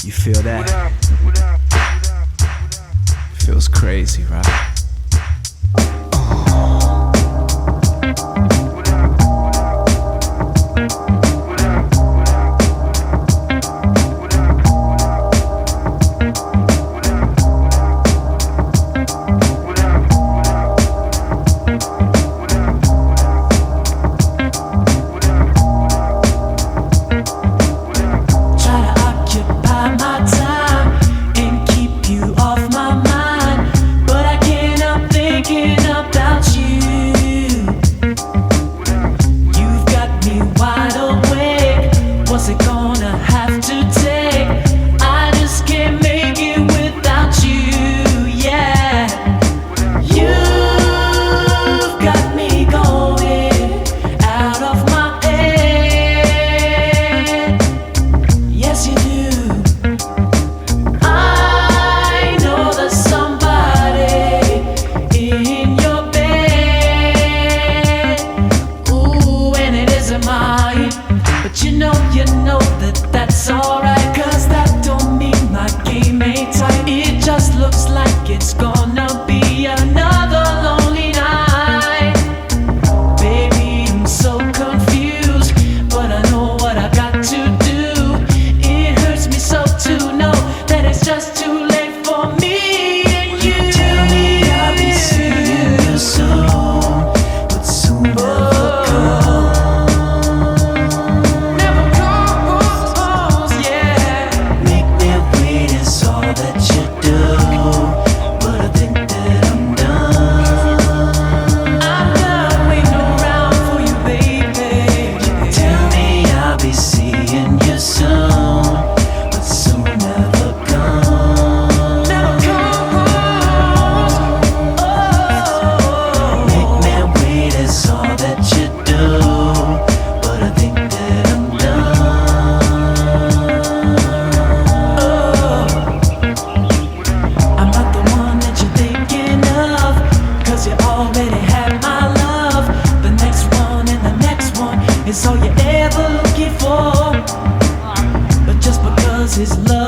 You feel that? Feels crazy, right? You know that that's alright, 'cause that don't mean my game ain't tight. It just looks like it's gonna be another lonely night. Baby, I'm so confused, but I know what I got to do. It hurts me so to know that it's just too late for me and you. Tell me I'll be seeing you soon, but soon never come. It's all you're ever looking for, but just because his love